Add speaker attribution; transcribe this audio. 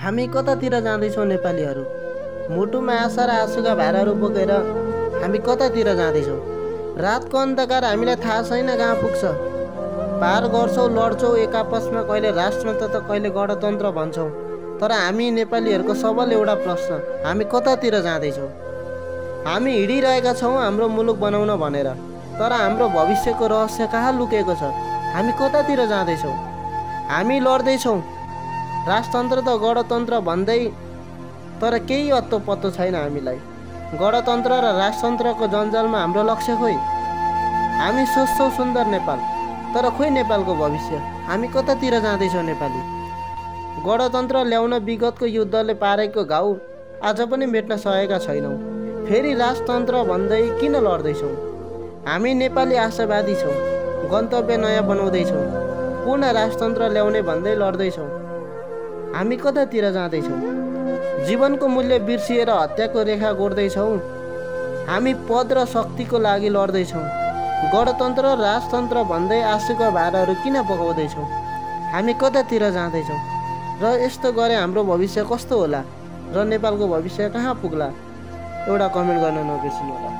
Speaker 1: हामी कतातिर जाँदैछौँ नेपालीहरू? मुटुमा आशा र आँसुका भाराहरू बोकेर हामी कतातिर जाँदैछौँ? रातको अन्धकार हामीलाई थाहा छैन कहाँ पुग्छ। पार गर्छौँ, लड्छौँ एक आपसमा, कहिले राष्ट्रतन्त्र त कहिले गणतन्त्र भन्छौँ। तर हामी नेपालीहरूको सबल एउटा प्रश्न, हामी कतातिर जाँदैछौँ? हामी हिँडिरहेका छौँ हाम्रो मुलुक बनाउन भनेर, तर हाम्रो भविष्यको रहस्य कहाँ लुकेको छ? हामी कतातिर जाँदैछौँ? हामी लड्दैछौँ राष्ट्रतन्त्र त गणतन्त्र भन्दै, तर केही अत्तो पत्तो छैन हामीलाई। गणतन्त्र र राष्ट्रतन्त्रको जन्जालमा हाम्रो लक्ष्य खोइ? हामी सोच्छौँ सुन्दर नेपाल, तर खोइ नेपालको भविष्य? हामी कतातिर जाँदैछौँ नेपाली? गणतन्त्र ल्याउन विगतको युद्धले पारेको घाउ आज पनि मेट्न सकेका छैनौँ। फेरि राष्ट्रतन्त्र भन्दै किन लड्दैछौँ? हामी नेपाली आशावादी छौँ, गन्तव्य नयाँ बनाउँदैछौँ, पूर्ण राष्ट्रतन्त्र ल्याउने भन्दै लड्दैछौँ। हामी कतातिर जाँदैछौँ? जीवनको मूल्य बिर्सिएर हत्याको रेखा गोड्दैछौँ। हामी पद र शक्तिको लागि लड्दैछौँ। गणतन्त्र र राजतन्त्र भन्दै आँसुका भाराहरू किन पकाउँदैछौँ? हामी कतातिर जाँदैछौँ? र यस्तो गरे हाम्रो भविष्य कस्तो होला र नेपालको भविष्य कहाँ पुग्ला? एउटा कमेन्ट गर्न नबिर्सिनु होला।